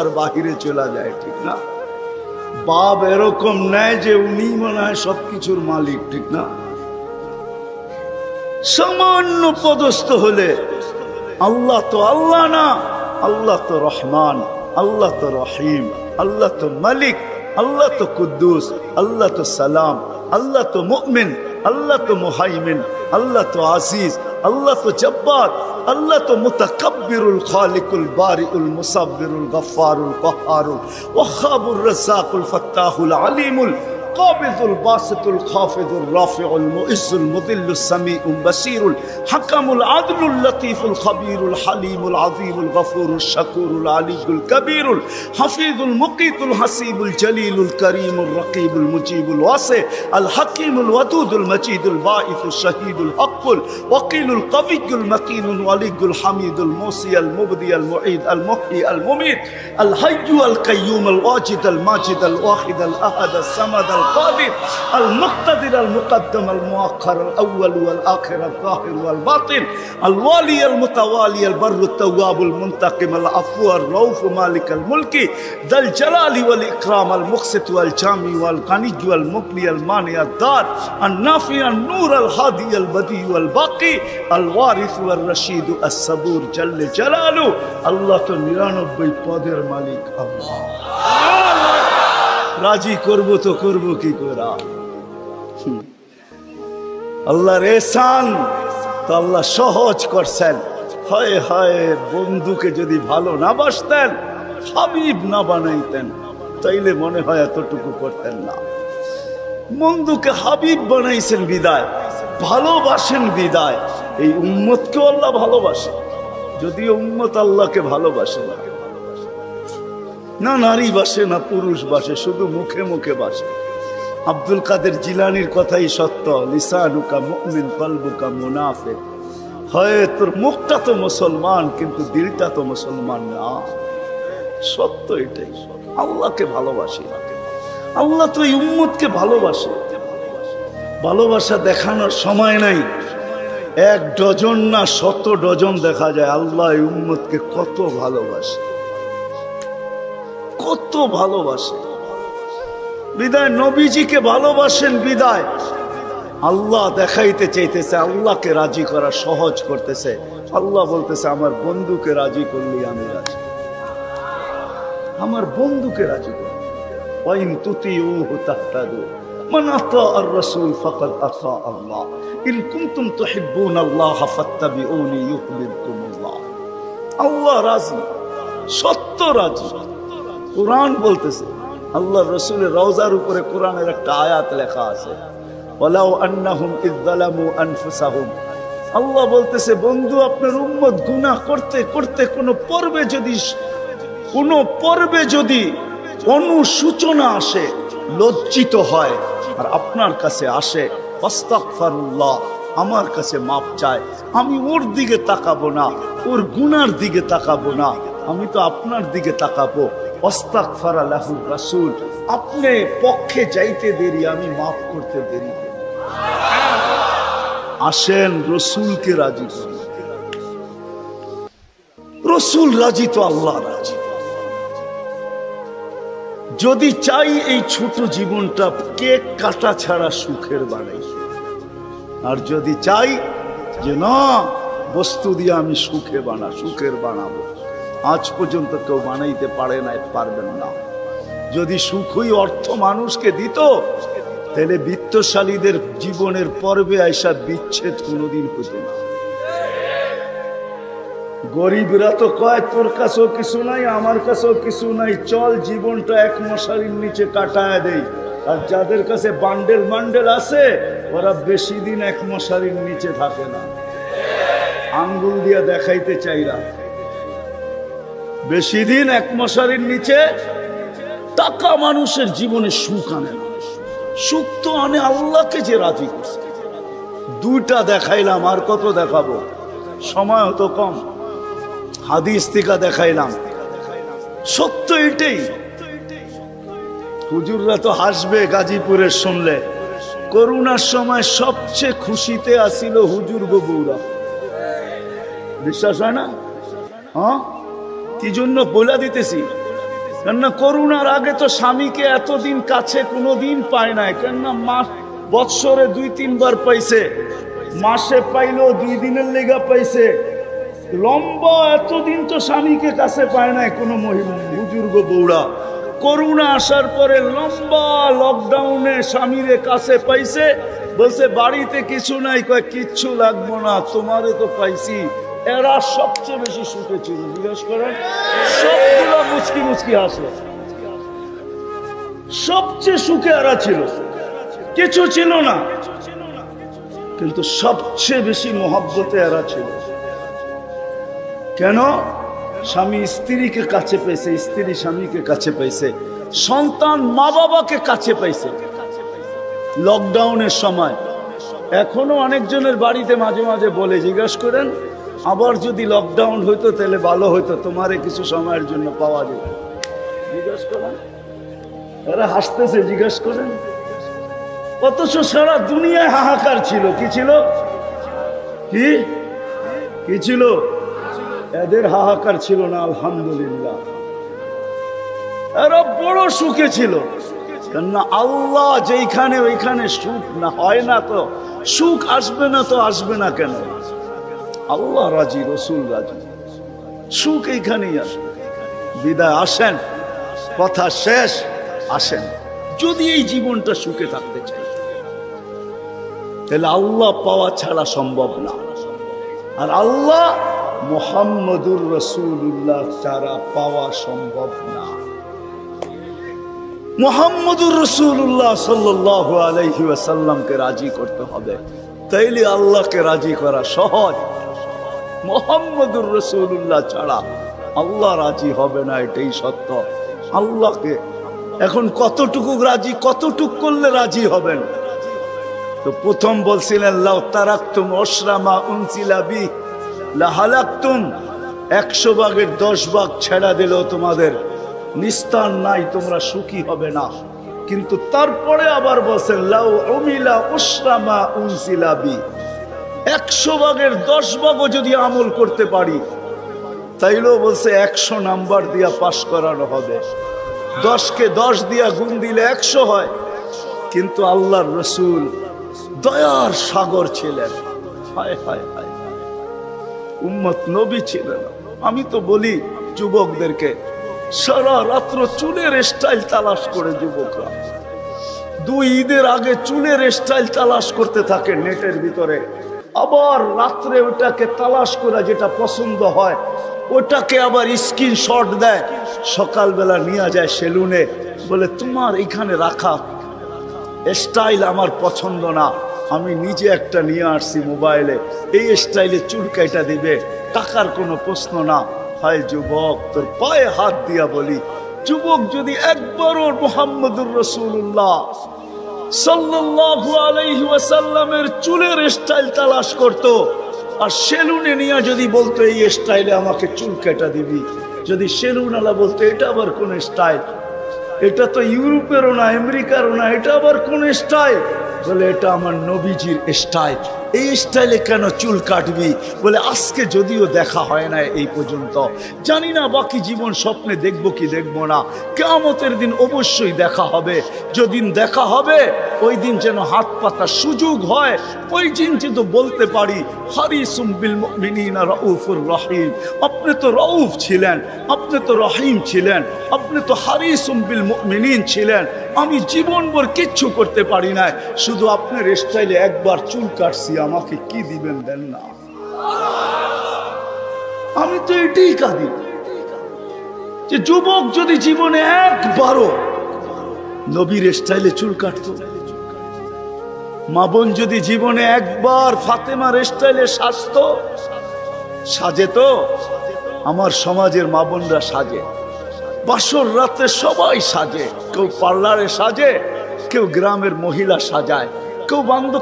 আর বাহিরে চলে যায়, ঠিক না? বাপ এরকম নেয় যে উনি মনে হয় সবকিছুর মালিক, ঠিক না? সামান্য পদস্থ হলে আল্লাহ তো আল্লাহ না, আল্লাহ তো রহমান, আল্লাহ তো রহিম, আল্লাহ তো মালিক, আল্লাহ তো কুদ্দুস, আল্লাহ তো সালাম, আল্লাহ তো মুমিন, আল্লাহ তো মুহাইমিন, আল্লাহ তো আজিজ, আল্লাহ তো জব্বার, আল্লাহ তো মুতাকাব্বিরুল খালিকুল বারিউল মুসাব্বিরুল গফফারুল কহ্হারুল ওয়াহ্হাবুর রাজ্জাকুল ফাত্তাহুল আলিমুল القابض الباسط الخافض الرافع المؤز المذل السميع البصير الحكم العدل اللطيف الخبير الحليم العظيم الغفور الشكور العلي الكبير الحفيظ المقيت الحسيب الجليل الكريم الرقيب المجيب الواسع الحكيم الودود المجيد الباعث الشهيد الحق الوكيل القوي المتين الولي الحميد الموصي المبدي المعيد المحيي المميت الحي القيوم الواجد الماجد الواحد الأحد الصمد القادر المقتدر المقدم المؤخر الأول والآخر الظاهر والباطن الوالي المتوالي البر التواب المنتقم العفو الرؤوف مالك الملك ذا الجلال والإكرام المقسط والجامع والغني والمغني المانع الدار النافع النور الهادي البديع والباقي الوارث والرشيد الصبور جل جلاله الله তো 99 পদের মালিক আল্লাহ। রাজি করব তো করব কি করে? আল্লাহর এহসান তো আল্লাহ সহজ করছেন। হায় হায়, বন্ধুকে যদি ভালো না বাসতেন, হাবিব না বানাইতেন, তাইলে মনে হয় এতটুকু করতেন না। বন্ধুকে হাবিব বানাইছেন বিদায়, ভালোবাসেন বিদায়, এই উম্মতকে আল্লাহ ভালোবাসে। যদিও উম্মত আল্লাহকে ভালোবাসে না, না নারী বাসে না পুরুষ বাসে, শুধু মুখে মুখে বাসে। আব্দুল কাদের জিলানির কথাই সত্য, লিসানুকা মুমিন কলবুকা মুনাফিক। হয় তোর মুখটা তো মুসলমান কিন্তু দিলটা তো মুসলমান না। সত্য এটাই। আল্লাহকে ভালোবাসি, আল্লাহ তো এই উম্মতকে ভালোবাসে। ভালোবাসা দেখানোর সময় নাই, 1 ডজন না 100 ডজন দেখা যায় আল্লাহ এই উম্মতকে কত ভালোবাসে, কত ভালোবাসে। বিদায় নবীজিকে ভালোবাসেন বিদায় আল্লাহ দেখাইতে চাইতেছে, আল্লাহকে রাজি করা সহজ করতেছে। আল্লাহ বলতেছে আমার বন্ধুকে রাজি করলি আমি রাজি, আমার বন্ধুকে রাজি কর। ওয়াইন তুতিউহু তাহতাদু মান আতাআর রাসূল ফাকাদ আতা আল্লাহ ইন কুনতুম তুহিব্বুনাল্লাহ ফাত্তাবিউনি ইউহিব্বুকুমুল্লাহ। আল্লাহ রাজি, সত্য রাজি। কুরআন বলতেছে, আল্লাহ রসুলের রওজার উপরে কোরআনের একটা আয়াত লেখা আছে, ওয়ালাউ আন্নাহুম ইয যালামু আনফুসাহুম। আল্লাহ বলতেছে বন্ধু আপনার উম্মত গুনাহ করতে করতে কোন পর্বে যদি অনুসূচনা আসে, লজ্জিত হয় আর আপনার কাছে আসে, ফাস্তাগফিরুল্লাহ, আমার কাছে মাপ চায়, আমি ওর দিকে তাকাবো না, ওর গুনার দিকে তাকাবো না, আমি তো আপনার দিকে তাকাবো। আস্তাগফারা লাহুর রাসূল, আপনি পক্ষে যাইতে দেরি, আমি মাফ করতে দেরি। আসেন রসুলকে রাজি করি। রসুল রাজি তো আল্লাহ রাজি। যদি চাই এই ছোট জীবনটা কেক কাটা ছাড়া সুখের বানাই, আর যদি চাই যে না বস্তু দিয়ে আমি সুখের বানাবো, আজ পর্যন্ত কেউ বানাইতে পারে না, পারবেন না। যদি সুখই অর্থ মানুষকে দিত, তাহলে বিত্তশালীদের জীবনের পর্বে আইসা বিচ্ছেদ কোনোদিন হতো না। গরিবরা তো কয় তোর কাছেও কিছু নাই, আমার কাছেও কিছু নাই, চল জীবনটা 1 মশারির নিচে কাটায় দেই। আর যাদের কাছে বান্ডেল বান্ডেল আছে, ওরা বেশি দিন 1 মশারির নিচে থাকে না। আঙ্গুল দিয়া দেখাইতে চাইরা বেশি দিন 1 মশারির নিচে। টাকা মানুষের জীবনে সুখ আনে না, সুখ তো আনে আল্লাহকে যে রাজি করছে। 2টা দেখাইলাম, আর কত দেখাবো, সময় হতো কম। হাদিস থেকে দেখাইলাম, সত্য এটাই। হুজুররা তো হাসবে গাজীপুরের শুনলে, করোনার সময় সবচেয়ে খুশিতে আসিল হুজুর বউরা। বিশ্বাস হয় না? হ্যাঁ, কি জন্য বলে দিতেছি, কেননা করোনার আগে তো স্বামীকে এতদিন কাছে কোনোদিন পায় নাই, কেননা মাস বৎসরে 2-3 বার পাইছে, মাসে পাইলো 2 দিনের লেগা পাইছে। লম্বা এতদিন তো স্বামীকে কাছে পায় নাই কোনো বুজুর্গ বউরা। করোনা আসার পরে লম্বা লকডাউনে স্বামীরে কাছে পাইছে, বলছে বাড়িতে কিছু নাই, কয় কিচ্ছু লাগবো না, তোমারে তো পাইছি। এরা সবচেয়ে বেশি সুখে ছিল, জিজ্ঞেস করেন। সবগুলো মুচকি মুচকি হাসলো, সবচেয়ে সুখে এরা ছিল, কিছু ছিল না, কিন্তু সবচেয়ে বেশি মহব্বতে এরা ছিল। কেন? স্বামী স্ত্রীকে কাছে পাইছে, স্ত্রী স্বামীকে কাছে পাইছে, সন্তান মা বাবাকে কাছে পাইছে লকডাউনের সময়। এখনো অনেকজনের বাড়িতে মাঝে মাঝে বলে, জিজ্ঞাসা করেন আবার যদি লকডাউন হইতো তাহলে ভালো হইতো, তোমারে কিছু সময়ের জন্য পাওয়া যেত। জিজ্ঞাসা করেন, এরা হাসতেছে, জিজ্ঞাসা করেন। অথচ সারা দুনিয়ায় হাহাকার ছিল। কি ছিল? কি ছিল? এদের হাহাকার ছিল না, আলহামদুলিল্লাহ। এরা বড় সুখে ছিল, কেননা আল্লাহ যেখানে ওইখানে সুখ না হয় না, তো সুখ আসবে না, তো আসবে না কেন? আল্লাহ রাজি, রসুল রাজি, সুখ এইখানেই আসবে। বিদায় আসেন, কথা শেষ, আসেন। যদি এই জীবনটা সুখে থাকতে চাই, তাহলে আল্লাহ পাওয়া ছাড়া সম্ভব না। আর আল্লাহ মুহাম্মদুর রাসূলুল্লাহ ছাড়া পাওয়া সম্ভব না। মুহাম্মদুর রাসূলুল্লাহ সাল্লাল্লাহু আলাইহি ওয়াসাল্লামকে রাজি করতে হবে, তাইলে আল্লাহকে রাজি করা সহজ। মুহাম্মদুর রাসূলুল্লাহ ছাড়া আল্লাহ রাজি হবে না, এটাই সত্য। আল্লাহকে এখন কতটুকু রাজি, কতটুকু করলে রাজি হবেন? তো প্রথম বলছিলেন, লাউ তারাকতুম উশরা মা উনজিলা বি লাহালাকতুম, 100 ভাগের 10 ভাগ ছেড়া দিলেও তোমাদের নিস্তার নাই, তোমরা সুখী হবে না। কিন্তু তারপরে আবার বলছেন, লাউ উমিলা উশরা মা উনজিলা বি, 100 ভাগের 10 ভাগও যদি আমল করতে পারি, তাইলেও বলছে 100 নাম্বার দিয়া পাশ করানো হবে। 10কে 10 দিয়া গুণ দিলে 100 হয়। কিন্তু আল্লাহর রসুল দয়ার সাগর ছিলেন, হায় হায় হায়, উম্মত নবী ছিলেন। আমি তো বলি যুবকদেরকে, সারা রাত্র চুলের স্টাইল তালাশ করে যুবকরা 2 ঈদের আগে চুলের স্টাইল তালাশ করতে থাকে নেটের ভিতরে, আবার রাত্রে ওটাকে তালাশ করে যেটা পছন্দ হয় ওটাকে আবার স্ক্রিনশট দেয়, সকালবেলা নিয়ে যায় সেলুনে, বলে তোমার এখানে রাখা স্টাইল আমার পছন্দ না, আমি নিজে একটা নিয়ে আসছি মোবাইলে, এই স্টাইলে চুল কাটা দিবে, টাকার কোনো প্রশ্ন না। হায় যুবক, তোর পায়ে হাত দিয়া বলি, যুবক যদি একবারও মুহাম্মদুর রাসূলুল্লাহ সাল্লাল্লাহু আলাইহি ওয়াসাল্লামের চুলের স্টাইল তালাশ করতো, আর সেলুনে নিয়ে যদি বলতো এই স্টাইলে আমাকে চুল কাটা দিবি, যদি সেলুনওয়ালা বলতো এটা আবার কোন স্টাইল, এটা তো ইউরোপেরও না আমেরিকারও না, এটা আবার কোন স্টাইল, বলে এটা আমার নবীজির স্টাইল, এই স্টাইলে কেন চুল কাটবি? বলে আজকে যদিও দেখা হয় না এই পর্যন্ত, জানি না বাকি জীবন স্বপ্নে দেখবো কি দেখবো না, কিয়ামতের দিন অবশ্যই দেখা হবে। যেদিন দেখা হবে ওই দিন যেন হাত পাতার সুযোগ হয়, ওই দিন যেন বলতে পারি হারিসুম বিল মুমিনিনা রাউফুর রহিম, আপনি তো রাউফ ছিলেন, আপনি তো রহিম ছিলেন, আপনি তো হারিসুম বিল মুমিনিন ছিলেন, আমি জীবনভর কিচ্ছু করতে পারি না, শুধু আপনার স্টাইলে একবার চুল কাটছি, আমাকে কি দিবেন দেন না। আমি তো এটাই কাঁদি যে যুবক যদি জীবনে একবারও নবীর স্টাইলে চুল কাটতো, মা বোন যদি জীবনে একবার ফাতেমার স্টাইলে সাজতো, সাজে তো আমার সমাজের মা বোনরা সাজে, বাসর রাতে সবাই সাজে, কেউ পার্লারে সাজে, কেউ গ্রামের মহিলা সাজায়, কেউ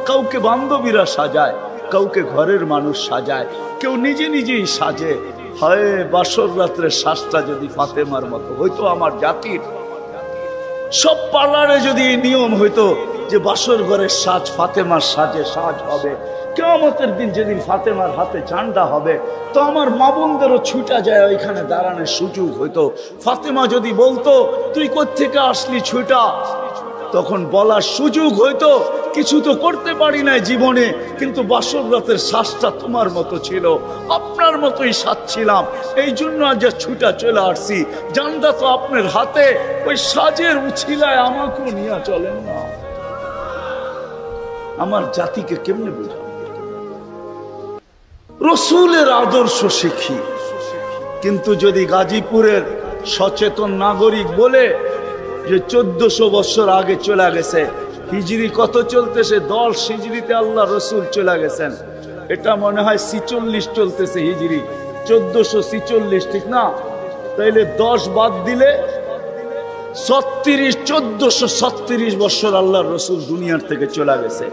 কাউকে বান্ধবীরা সাজায়, কাউকে ঘরের মানুষ সাজায়, কেউ নিজে নিজেই সাজে। হয় বাসর রাত্রে শ্বাসটা যদি ফাতেমার মতো হইতো আমার জাতির, সব পার্লারে যদি এই নিয়ম হইতো যে বাসর ঘরের সাজ ফাতেমার সাজে সাজ হবে, কিয়ামতের দিন যেদিন ফাতেমার হাতে ঝান্ডা হবে, তো আমার মা বোনদেরও ছুটা যায় ওইখানে দাঁড়ানোর সুযোগ হইতো। ফাতেমা যদি বলতো তুই কোত্থেকে আসলি ছুটা, তখন বলার সুযোগ হইতো কিছু তো করতে পারি না জীবনে, কিন্তু বাসর রাতের শ্বাসটা তোমার মতো ছিল, আপনার মতোই সাজছিলাম, এই জন্য আজ ছুটা চলে আসছি, জানটা তো আপনার হাতে, ওই সাজের উছিলায় আমাকেও নিয়ে চলেন না। আমার জাতিকে কেমনে বোঝা? রসুলের আদর্শ শিখি, কিন্তু যদি গাজীপুরের সচেতন নাগরিক বলে যে 1400 বছর আগে চলে গেছে, হিজরি কত চলতেছে? 10 হিজরিতে আল্লাহ রসুল চলে গেছেন, এটা মনে হয় 46 চলতেছে হিজরি, 1446, ঠিক না? তাইলে 10 বাদ দিলে 1436 বছর আল্লাহ রসুল দুনিয়ার থেকে চলে গেছে।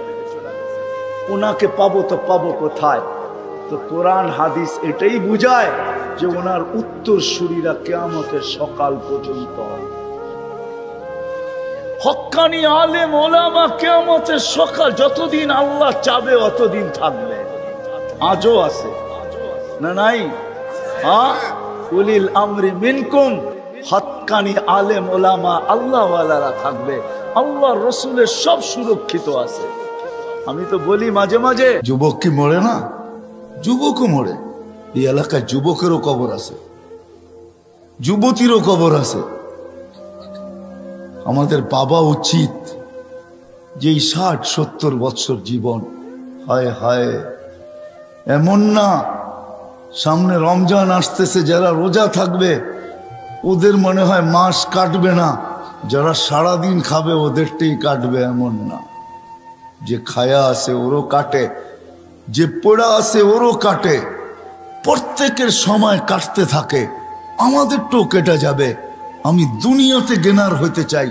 ওনাকে পাবো তো পাবো কোথায়? তো কোরআন হাদিস এটাই বুঝায় যে ওনার উত্তরসূরিরা কিয়ামতের সকাল পর্যন্ত, হক্কানি আলেম ওলামা কিয়ামতের সকাল, যতদিন আল্লাহ চাবে অতদিন থাকবে। আজও আছে না নাই? হ্যাঁ, উলিল আমরি মিনকুম, হক্কানি আলেম ওলামা আল্লাহ ওয়ালারা থাকবে, আল্লাহ রসুলের সব সুরক্ষিত আছে। আমি তো বলি মাঝে মাঝে, যুবক কি মরে না? যুবকও মরে। এই এলাকায় যুবকেরও কবর আছে, যুবতীরও কবর আছে। আমাদের বাবা উচিত যে 60-70 বছর জীবন, হায় হায়, এমন না সামনে রমজান আসতেছে, যারা রোজা থাকবে ওদের মনে হয় মাস কাটবে না, যারা সারাদিন খাবে ওদেরটাই কাটবে, এমন না। যে খায়া আছে ওরও কাটে, যে পড়া আছে ওরও কাটে, প্রত্যেকের সময় কাটতে থাকে, আমাদেরটাও কেটে যাবে। আমি দুনিয়াতে গেনার হইতে চাই,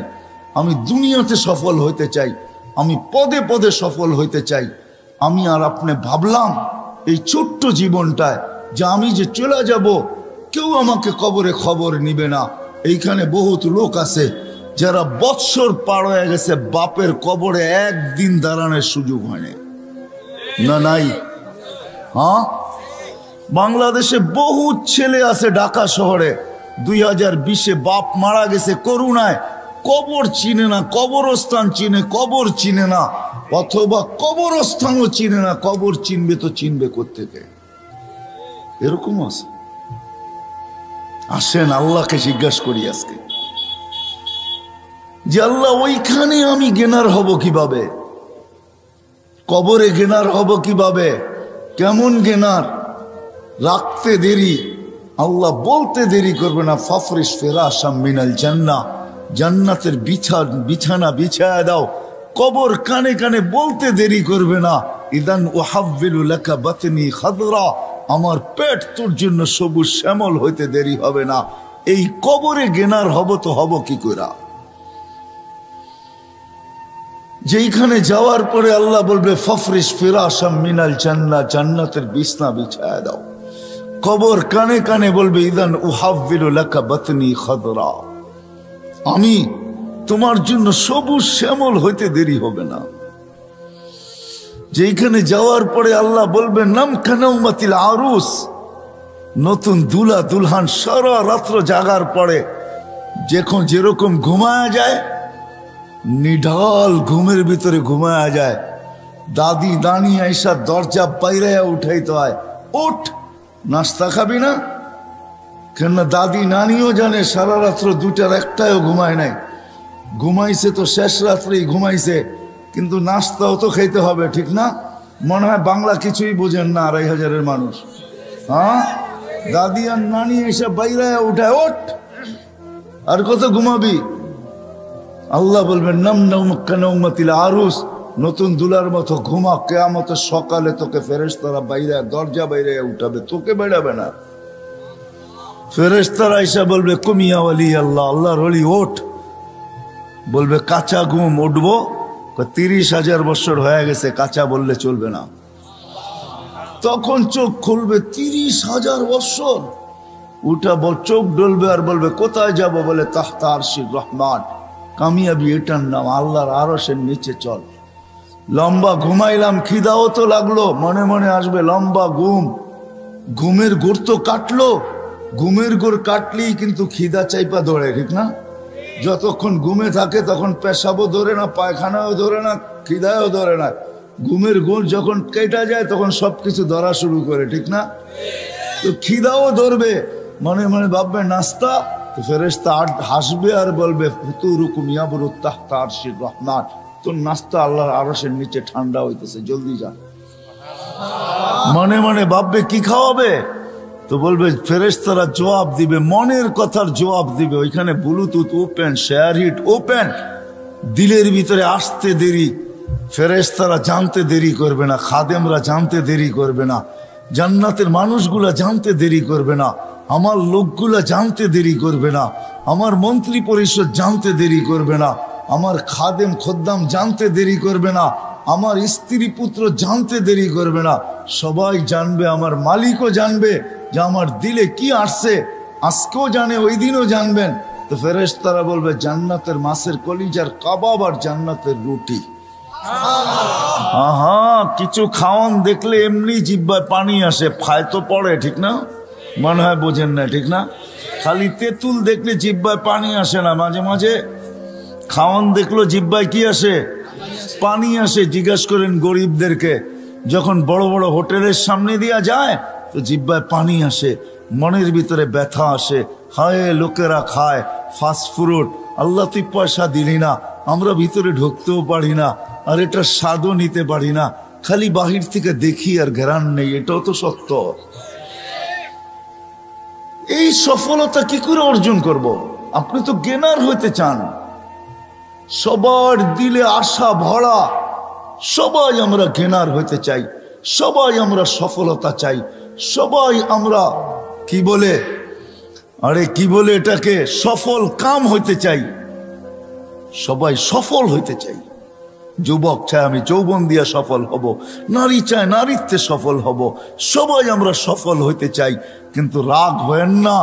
আমি দুনিয়াতে সফল হইতে চাই, আমি পদে পদে সফল হইতে চাই। আমি আর আপনি ভাবলাম এই ছোট্ট জীবনটায় যে আমি যে চলে যাব, কেউ আমাকে কবরে খবর নিবে না। এইখানে বহুত লোক আছে যারা বৎসর পার হয়ে গেছে, বাপের কবরে একদিন দাঁড়ানোর সুযোগ হয়নি না? নাই? হ্যাঁ, বাংলাদেশে বহুত ছেলে আছে, ঢাকা শহরে 2020-এ বাপ মারা গেছে করুণায়, কবর চিনে না, কবরস্থান চিনে, কবর চিনে না, অথবা কবরস্থানও চিনে না। কবর চিনবে তো চিনবে কোত্থেকে? এরকম আছে। আসেন আল্লাহকে জিজ্ঞাসা করি আজকে যে আল্লাহ, ওইখানে আমি গেনার হব কিভাবে? কবরে গেনার হব কিভাবে? কেমন গেনার? রাখতে দেরি, আল্লাহ বলতে দেরি করবে না, ফাফরিশ ফিরাশাম মিনাল জান্নাহ, জান্নাতের বিছানা বিছায়া দাও। কবর কানে কানে বলতে দেরি করবে না, ইদান উহাব্বিলু লাকা বাতনি খাদরা, আমার পেট তোর জন্য সবুজ শ্যামল হইতে দেরি হবে না। এই কবরে গেনার হব তো হব কি করে? যেইখানে যাওয়ার পরে আল্লাহ বলবে ফাফরিশ ফিরাশাম মিনাল জান্নাহ, জান্নাতের বিছানা বিছায়া দাও। কবর কানে কানে বলবে ইদান উহাব্বিলু লাকা বাতনি খাদরা, আমি তোমার জন্য সবুজ শ্যামল হইতে দেরি হবে না। যেখানে যাওয়ার পরে আল্লাহ বলবেন নাম কানাউমাতিল আরুস, নতুন দুলা দুলহান সারা রাত্র জাগার পরে যখন যেরকম ঘুমায়া যায়, নিঢাল ঘুমের ভিতরে ঘুমায়া যায়, দাদি দানি আইসা দরজা বাইরাইয়া উঠাইতে হয়, ওঠ নাস্তা খাবি না? কেন দাদি নানিও জানে সারা রাত্র 2টার 1টায়ও ঘুমায় নাই, ঘুমাইছে তো শেষ রাত্রেই ঘুমাইছে, কিন্তু নাস্তাও তো খাইতে হবে, ঠিক না? মনে হয় বাংলা কিছুই বোঝেন না 2,500-এর মানুষ। হ্যাঁ, দাদি আর নানি এসে বাইরায় উঠায়, ওঠ আর কত ঘুমাবি? আল্লাহ বলবেন নাম নাউমাতিল আরুস, নতুন দুলার মতো ঘুমা, কিয়ামতের সকালে তোকে ফেরেশতারা বাইরে দরজা বাইরে উঠাবে, তোকে বেড়াবে না। ফেরেশতারা এসে বলবে কুমিয়া ওয়ালি আল্লাহ, আল্লাহর ওলি ওঠ। বলবে কাঁচা ঘুম, উঠবো? 30,000 বছর হয়ে গেছে, কাঁচা বললে চলবে না। তখন চোখ খুলবে 30,000 বছর, উঠা চোখ ডলবে আর বলবে কোথায় যাব? বলে তাহতা আরশির রহমান, কামিয়াবি এটার নাম। আল্লাহর আরশের নিচে চল। লম্বা ঘুমাইলাম, খিদাও তো লাগলো, মনে মনে আসবে লম্বা ঘুম। ঘুমের গোড় তো কাটলো, ঘুমের গোড় কাটলেই কিন্তু খিদা চাইপা ধরে, ঠিক না? যতক্ষণ ঘুমে থাকে তখন পেশাবও ধরে না, পায়খানাও ধরে না, খিদাও ধরে না। ঘুমের গোড় যখন কেটে যায় তখন সবকিছু ধরা শুরু করে, ঠিক না? তো খিদাও ধরবে, মনে মনে ভাববে নাস্তা, তো ফেরেশতা হাসবে আর বলবে ফুতুরুকুম ইয়াবরুত তাহতা আরশির রহমান, তোর নাস্তা আল্লাহর আরশের নিচে ঠান্ডা হইতেছে, জলদি যা। মনে মনে ভাববে কি খাওয়াবে, তো বলবে ফেরেশতারা জবাব দিবে, মনের কথার জবাব দিবে। ওইখানে Bluetooth open, SHAREit open, দিলের ভিতরে আসতে দেরি, ফেরেশতারা জানতে দেরি করবে না, খাদেমরা জানতে দেরি করবে না, জান্নাতের মানুষগুলা জানতে দেরি করবে না, আমার লোকগুলা জানতে দেরি করবে না, আমার মন্ত্রী পরিষদ জানতে দেরি করবে না, আমার খাদেম খদ্দাম জানতে দেরি করবে না, আমার স্ত্রী পুত্র জানতে দেরি করবে না। সবাই জানবে, আমার মালিকও জানবে যে আমার দিলে কি আসছে, আজকেও জানে, ওই দিনও জানবেন। তো ফেরেশতারা বলবে জান্নাতের মাছের কলিজার কাবাব আর জান্নাতের রুটি। আহা, কিছু খাওয়ান দেখলে এমনি জিহ্বায় পানি আসে, ফায় তো পড়ে, ঠিক না? মনে হয় বোঝেন না, ঠিক না? খালি তেঁতুল দেখলে জিহ্বায় পানি আসে না, মাঝে মাঝে খাওয়ান দেখলো জিহ্বায় কি আসে? পানি আসে। জিজ্ঞাসা করেন গরিবদেরকে, যখন বড় বড় হোটেলের সামনে দিয়া যায় তো জিহ্বায় পানি আসে, মনের ভিতরে ব্যথা আসে, হায় লোকেরা খায় ফাস্ট ফুড, আল্লাহ তুই পয়সা দিলি না, আমরা ভিতরে ঢুকতেও পারি না, আর এটা স্বাদও নিতে পারি না, খালি বাহির থেকে দেখি আর ঘেরান নেই। এটাও তো সত্য। এই সফলতা কি করে অর্জন করব? আপনি তো গেনার হইতে চান, সবার দিলে আশা ভরা, সবাই আমরা গেনার হইতে চাই, সবাই আমরা সফলতা চাই, সবাই আমরা কি বলে, আরে কি বলে এটাকে, সফল কাম হইতে চাই, সবাই সফল হইতে চাই। যুবক চায় আমি যৌবন দিয়া সফল হব, নারী চায় নারীত্বে সফল হব, সবাই আমরা সফল হইতে চাই। কিন্তু রাগ হয়েন না,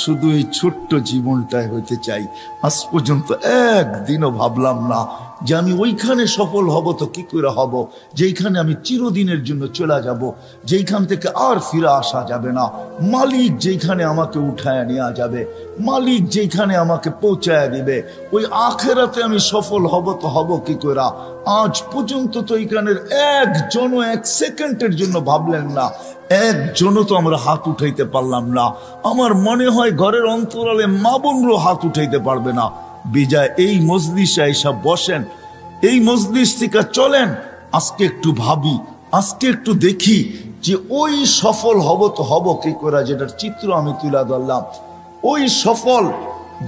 শুধু এই ছোট্ট জীবনটাই হইতে চাই। আজ পর্যন্ত একদিনও ভাবলাম না যে আমি ওইখানে সফল হব, তো কি করে হব যেইখানে আমি চিরদিনের জন্য চলে যাব, যেইখান থেকে আর ফিরে আসা যাবে না, মালিক যেইখানে আমাকে উঠায় নেওয়া যাবে, মালিক যেইখানে আমাকে পৌঁছায় দিবে, ওই আখেরাতে আমি সফল হব। তো হব কি করে? আজ পর্যন্ত তো এইখানের একজনও এক সেকেন্ডের জন্য ভাবলেন না, একজনও তো আমরা হাত উঠাইতে পারলাম না। আমার মনে হয় ঘরের অন্তরালে মা বোনরও হাত উঠাইতে পারবে না। বিজয় এই মজলিসে এসব বসেন, এই মজলিস থেকে চলেন, আজকে একটু ভাবি, আজকে একটু দেখি যে ওই সফল হব তো হব কি করে, যেটার চিত্র আমি তুলে ধরলাম। ওই সফল,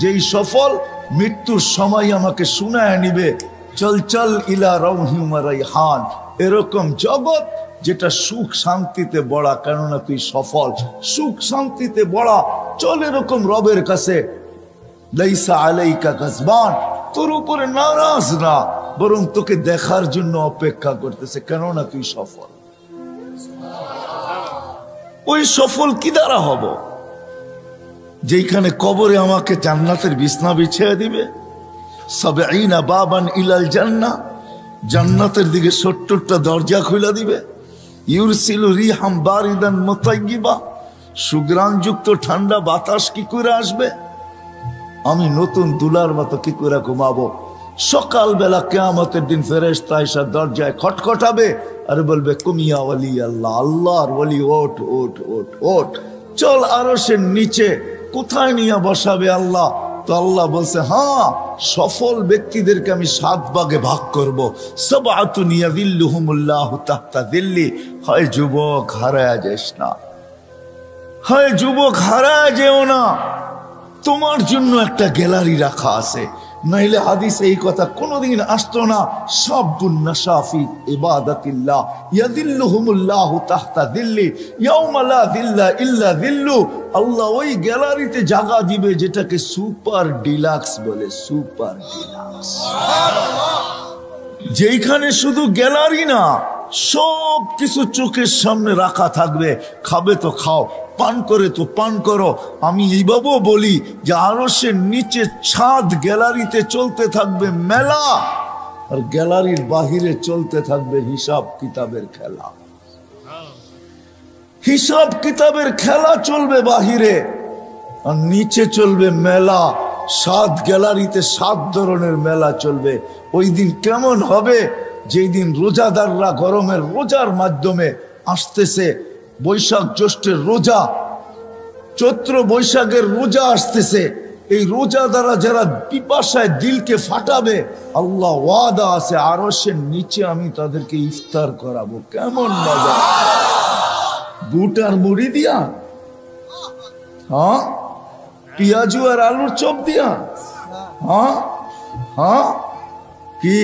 যেই সফল মৃত্যুর সময় আমাকে শুনায় নিবে, চল চল ইলা রাউহি ওয়া রাইহান, এরকম জগৎ যেটা সুখ শান্তিতে বড়া, কেননা তুই সফল, সুখ শান্তিতে বড়া, চল এরকম রবের কাছে। লাইসা আলাইকা গাজবান, তোর উপরে নারাজ না, বরং তোকে দেখার জন্য অপেক্ষা করতেছে, কেননা তুই সফল। ওই সফল কি দ্বারা হব? যেখানে কবরে আমাকে জান্নাতের বিছনা বিছিয়ে দিবে, সাবঈনা বাবান ইলাল জান্নাহ, জান্নাতের দিকে ৭০টা দরজা খুলে দিবে, ইউরসিলু রিহাম বারিদান মুতাইয়্যিবা, সুগ্রাণযুক্ত ঠান্ডা বাতাস কি করে আসবে? আমি নতুন দুলার মতো কি করে ঘুমাবো? সকালবেলা কিয়ামতের দিন ফেরেশতা এসে দরজায় খটখটাবে আর বলবে কুমিয়া ওয়ালি আল্লাহ, আল্লাহর ওয়ালি, ওঠ ওঠ ওঠ ওঠ, চল আরশের নিচে। কোথায় নিয়ে বসাবে আল্লাহ? তো আল্লাহ বলছে, হ্যাঁ, সফল ব্যক্তিদেরকে আমি 7 ভাগে ভাগ করব। সাবআতুন ইয়াযিল্লুহুমুল্লাহু তাহতা যিল্লি। হয় যুবক, হারায় যাস না, হয় যুবক হারায় যেও না, তোমার জন্য একটা গ্যালারি রাখা আছে, নাইলে হাদিসে এই কথা কোনোদিন আসতো না। শাবুন নাশা ফি ইবাদাতিল্লাহ ইয়াযিল্লুহুমুল্লাহু তাহতা যিল্লি ইয়াওমা লা যিল্লা ইল্লা যিল্লু। আল্লাহ ওই গ্যালারিতে জায়গা দিবে যেটাকে সুপার ডিলাক্স বলে, সুপার ডিলাক্স, যেখানে শুধু গ্যালারি না, সব কিছু চোখের সামনে রাখা থাকবে। খাবে তো খাও, পান করে তো পান করো। আমি এইভাবেও বলি যে আরশের নিচে ছাদ গ্যালারিতে চলতে থাকবে মেলা, আর গ্যালারির বাহিরে চলতে থাকবে হিসাব কিতাবের খেলা। হিসাব কিতাবের খেলা চলবে বাহিরে, আর নিচে চলবে মেলা। 7 গ্যালারিতে 7 ধরনের মেলা চলবে। ওই দিন কেমন হবে? যেই দিন রোজাদাররা গরমের রোজার মাধ্যমে আসতেছে, বৈশাখ জ্যৈষ্ঠের রোজা, চৈত্র বৈশাখের রোজা আসতেছে, এই রোজা দ্বারা যারা পিপাসায় দিলকে ফাটাবে, আল্লাহ ওয়াদা আছে আরশের নিচে আমি তাদেরকে ইফতার করাবো। কেমন মজা! বুট আর মুড়ি দিয়া, হ্যাঁ, পেঁয়াজু আর আলুর চপ দিয়া, হ্যাঁ হ্যাঁ, কি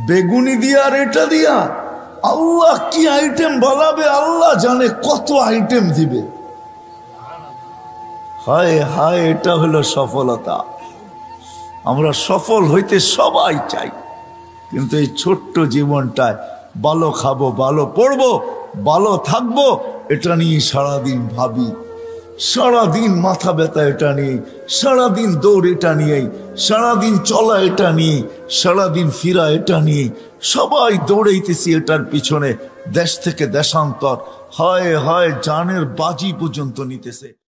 বেগুনি দিয়া আর এটা দিয়া, আল্লাহ কি আইটেম বলাবে আল্লাহ জানে, কত আইটেম দিবে। হায় হায়, এটা হলো সফলতা। আমরা সফল হইতে সবাই চাই, কিন্তু এই ছোট্ট জীবনটায় ভালো খাবো, ভালো পড়বো, ভালো থাকবো, এটা নিয়ে সারাদিন ভাবি, সারাদিন মাথা ব্যথা এটা নিয়ে, সারাদিন দৌড় এটা নিয়ে, সারাদিন চলা এটা নিয়ে, সারাদিন ফিরা এটা নিয়ে, সবাই দৌড়াইতেছি এটার পিছনে, দেশ থেকে দেশান্তর, হয় হয় জানের বাজি পর্যন্ত নিতেছে।